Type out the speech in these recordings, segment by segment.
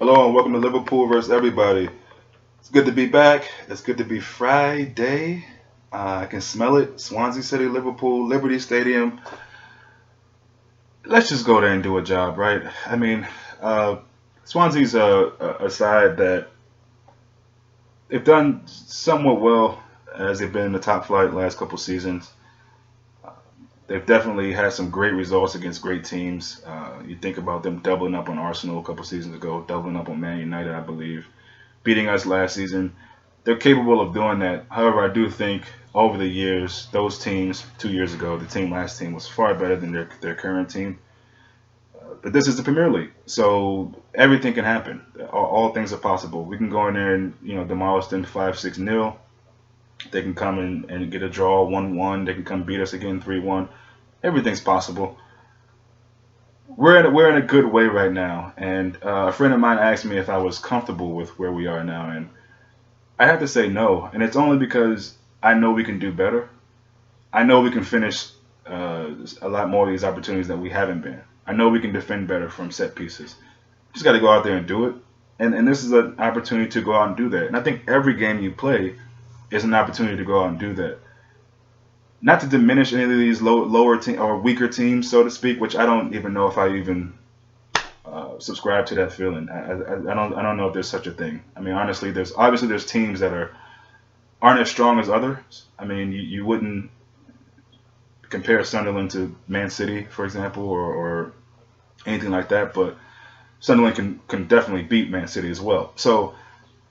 Hello and welcome to Liverpool versus everybody. It's good to be back. It's good to be Friday. I can smell it. Swansea City, Liverpool, Liberty Stadium. Let's just go there and do a job, right? I mean, uh, Swansea's a side that they've done somewhat well as they've been in the top flight last couple seasons. They've definitely had some great results against great teams. You think about them doubling up on Arsenal a couple seasons ago, doubling up on Man United, I believe, beating us last season. They're capable of doing that. However, I do think over the years, those teams 2 years ago, the team last team was far better than their current team. But this is the Premier League, so everything can happen. All things are possible. We can go in there and demolish them 5-6-0. They can come in and get a draw 1-1. They can come beat us again 3-1. Everything's possible. We're in a good way right now, and a friend of mine asked me if I was comfortable with where we are now, and I have to say no, and it's only because I know we can do better. I know we can finish a lot more of these opportunities that we haven't been. I know we can defend better from set pieces. Just got to go out there and do it, and this is an opportunity to go out and do that. And I think every game you play is an opportunity to go out and do that. Not to diminish any of these lower team or weaker teams, so to speak, which I don't even know if I even subscribe to that feeling. I don't know if there's such a thing. I mean, honestly, there's teams that aren't as strong as others. I mean, you wouldn't compare Sunderland to Man City, for example, or anything like that, but Sunderland can definitely beat Man City as well. So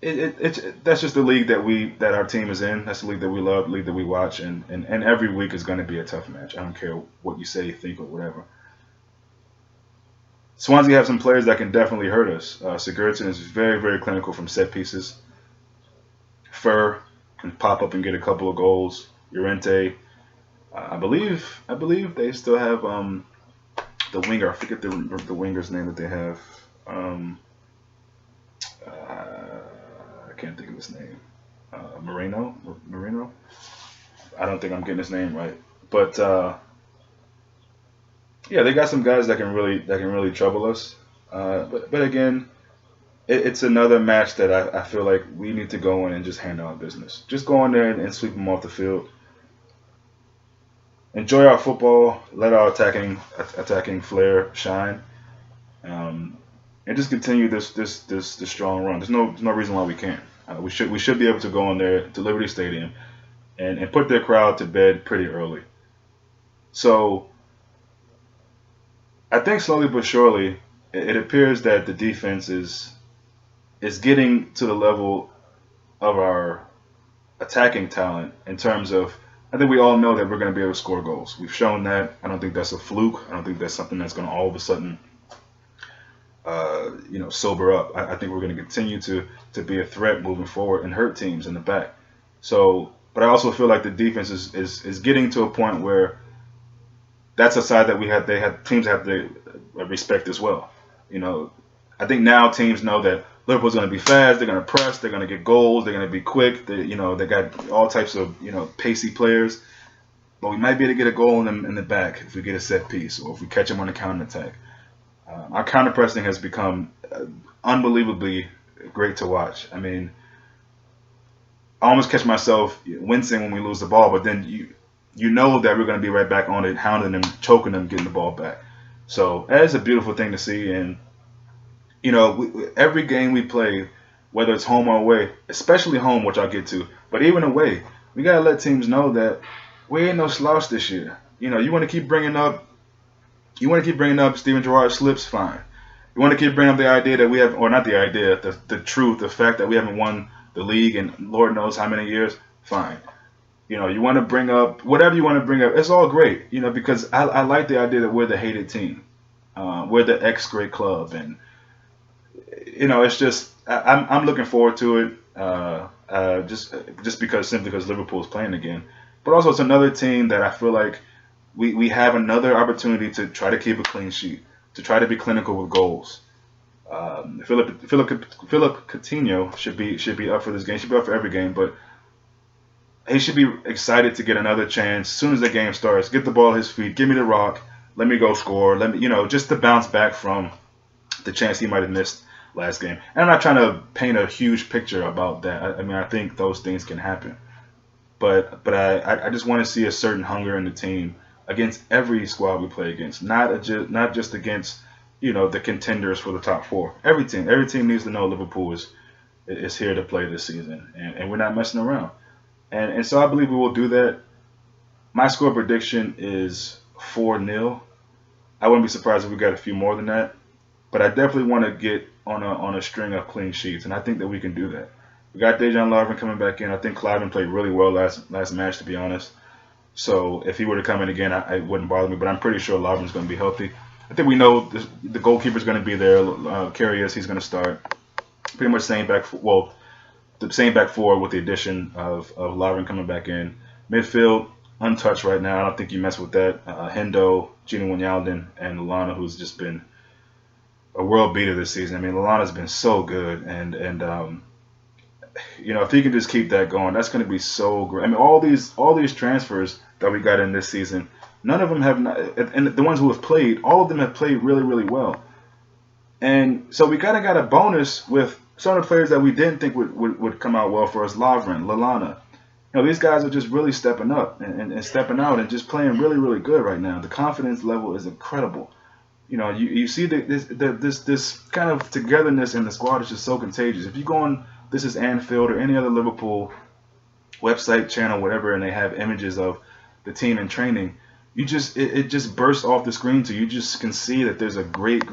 that's just the league that our team is in. That's the league that we love, the league that we watch, and every week is going to be a tough match. I don't care what you say, think, or whatever. Swansea have some players that can definitely hurt us. Sigurdsson is very, very clinical from set pieces. Fur can pop up and get a couple of goals. Llorente, I believe they still have the winger. I forget the winger's name that they have. Um, I can't think of his name. Moreno. I don't think I'm getting his name right, but yeah, they got some guys that can really trouble us. But again, it's another match that I feel like we need to go in and just handle our business. Just go in there and sweep them off the field. Enjoy our football. Let our attacking flair shine. Um, and just continue this strong run. There's no reason why we can't. We should be able to go in there to Liberty Stadium and put their crowd to bed pretty early. So I think slowly but surely it appears that the defense is getting to the level of our attacking talent in terms of I think we all know that we're going to be able to score goals. We've shown that. I don't think that's a fluke. I don't think that's something that's going to all of a sudden sober up. I think we're going to continue to be a threat moving forward and hurt teams in the back. So, but I also feel like the defense is getting to a point where that's a side that they have teams have to respect as well. You know, I think now teams know that Liverpool's going to be fast. They're going to press. They're going to get goals. They're going to be quick. They got all types of pacey players. But we might be able to get a goal in the back if we get a set piece or if we catch them on a counter attack. Our counter pressing has become unbelievably great to watch. I mean, I almost catch myself wincing when we lose the ball, but then you know that we're going to be right back on it, hounding them, choking them, getting the ball back. So that's a beautiful thing to see. And every game we play, whether it's home or away, especially home, which I'll get to, but even away, we gotta let teams know that we ain't no slouch this year. You want to keep bringing up, Steven Gerrard slips, fine. You want to keep bringing up the idea that we have, or not the idea, the truth, the fact that we haven't won the league in Lord knows how many years, fine. You want to bring up whatever you want to bring up. It's all great, because I like the idea that we're the hated team. We're the ex-great club, and it's just I'm looking forward to it. Just because simply because Liverpool's playing again, but also it's another team that I feel like we have another opportunity to try to keep a clean sheet, to try to be clinical with goals. Philip Coutinho should be up for this game. Should be up for every game, but he should be excited to get another chance as soon as the game starts. Get the ball at his feet. Give me the rock. Let me go score. Let me, just to bounce back from the chance he might have missed last game. And I'm not trying to paint a huge picture about that. I mean, I think those things can happen, but I just want to see a certain hunger in the team against every squad we play against, not just against the contenders for the top four. Every team needs to know Liverpool is here to play this season, and we're not messing around. And so I believe we will do that. My score prediction is 4-0. I wouldn't be surprised if we got a few more than that, but I definitely want to get on a string of clean sheets, and I think that we can do that. We got Dejan Lovren coming back in. I think Cliven played really well last match, to be honest. So if he were to come in again, I wouldn't bother me. But I'm pretty sure Lovren's going to be healthy. I think we know the goalkeeper's going to be there. Karius, he's going to start. Pretty much the same back four with the addition of Lovren coming back in. Midfield, untouched right now. I don't think you mess with that. Hendo, Gino Wijnaldum, and Lallana, who's just been a world beater this season. I mean, Lallana's been so good, and if he can just keep that going, that's going to be so great. I mean, all these transfers that we got in this season, none of them have not, and the ones who have played, all of them have played really, really well. And so we kind of got a bonus with some of the players that we didn't think would come out well for us. Lovren, Lallana. These guys are just really stepping up and stepping out and just playing really, really good right now. The confidence level is incredible. You see this kind of togetherness in the squad is just so contagious. If you go on This Is Anfield or any other Liverpool website, channel, whatever, and they have images of the team in training, it just bursts off the screen to you. You just can see that there's a great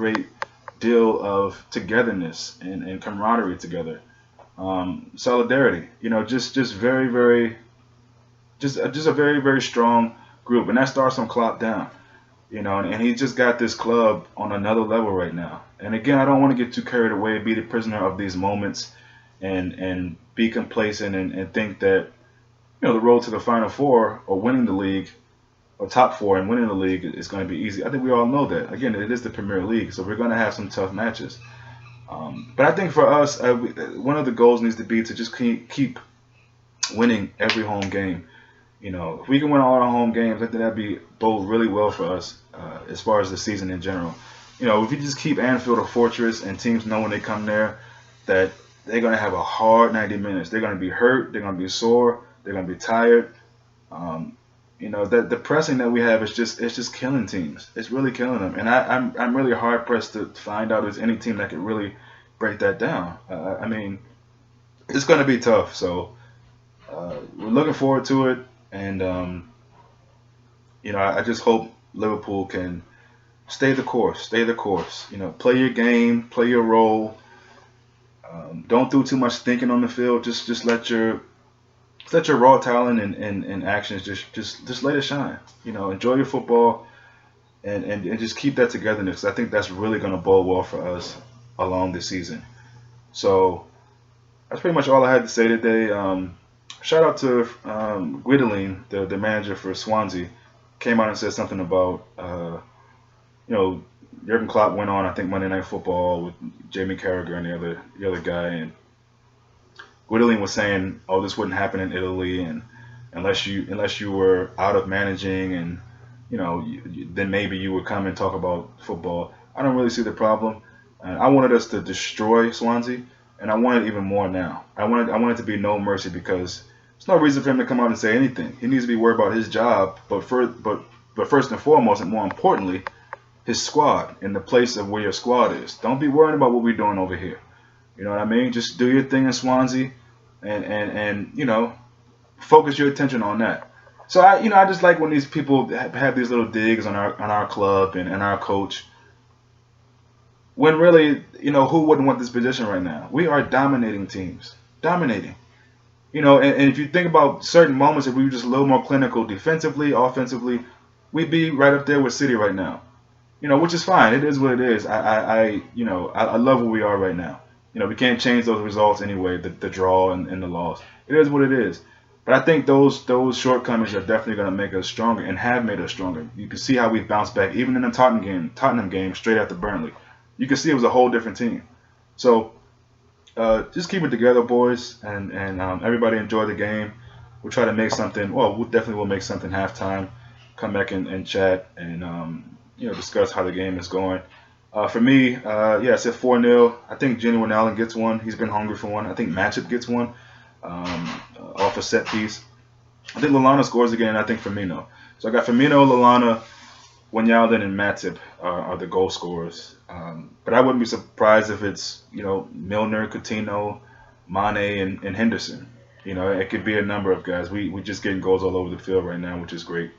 deal of togetherness and camaraderie together, solidarity. Just a very, very strong group, and that starts from Klopp down. And he just got this club on another level right now. And again, I don't want to get too carried away, be the prisoner of these moments, and be complacent and think that the road to the Final Four or winning the league or top four and winning the league is going to be easy. I think we all know that. Again, it is the Premier League, so we're going to have some tough matches. But I think for us, one of the goals needs to be to just keep winning every home game. If we can win all our home games, I think that'd bode really well for us as far as the season in general. If you just keep Anfield a fortress and teams know when they come there that they're going to have a hard 90 minutes. They're going to be hurt. They're going to be sore. They're going to be tired. That the pressing that we have is just killing teams. It's really killing them. And I'm really hard pressed to find out there's any team that could really break that down. I mean, it's going to be tough. So we're looking forward to it. And, I just hope Liverpool can stay the course. Play your game, play your role. Don't do too much thinking on the field. Just let your raw talent and actions just let it shine. Enjoy your football and just keep that togetherness. I think that's really going to bode well for us along the season. So that's pretty much all I had to say today. Shout out to Guidolin, the manager for Swansea, came out and said something about Jurgen Klopp went on, I think, Monday Night Football with Jamie Carragher and the other guy, and Guidolin was saying, "Oh, this wouldn't happen in Italy, and unless you were out of managing, and then maybe you would come and talk about football." I don't really see the problem. I wanted us to destroy Swansea, and I want it even more now. I want it to be no mercy because there's no reason for him to come out and say anything. He needs to be worried about his job, but first and foremost, and more importantly, his squad and the place of where your squad is. Don't be worrying about what we're doing over here. You know what I mean? Just do your thing in Swansea, and focus your attention on that. So I just like when these people have these little digs on our club and our coach. When really, who wouldn't want this position right now? We are dominating teams. Dominating. And if you think about certain moments, if we were just a little more clinical defensively, offensively, we'd be right up there with City right now. Which is fine. It is what it is. I love where we are right now. We can't change those results anyway, the draw and the loss. It is what it is. But I think those shortcomings are definitely going to make us stronger and have made us stronger. You can see how we bounced back, even in the Tottenham game, straight after Burnley. You can see it was a whole different team. So just keep it together, boys, and everybody enjoy the game. We'll try to make something. Well, we definitely will make something halftime. Come back and chat and discuss how the game is going. For me, yeah, I said 4-0. I think Genuine Allen gets one. He's been hungry for one. I think Matchup gets one off a set piece. I think Lallana scores again. I think Firmino. So I got Firmino, Lallana, Wijnaldum, and Matip are the goal scorers. But I wouldn't be surprised if it's Milner, Coutinho, Mane, and Henderson. It could be a number of guys. We just getting goals all over the field right now, which is great.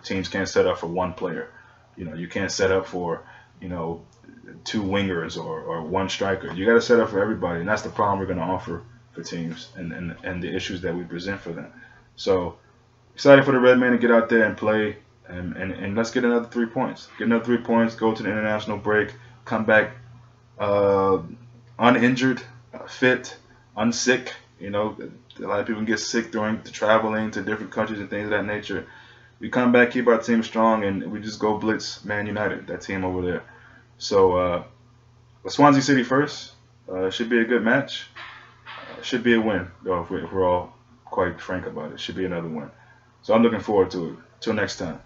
Teams can't set up for one player. You can't set up for you know two wingers or one striker. You got to set up for everybody, and that's the problem we're going to offer for teams and the issues that we present for them. So excited for the Red Man to get out there and play, and let's get another 3 points. Get another 3 points. Go to the international break. Come back uh, uninjured, fit, unsick. A lot of people get sick during the traveling to different countries and things of that nature. We come back, keep our team strong, and we just go blitz Man United, that team over there. So Swansea City first. Should be a good match. Should be a win, though, if we're all quite frank about it. Should be another win. So I'm looking forward to it. Till next time.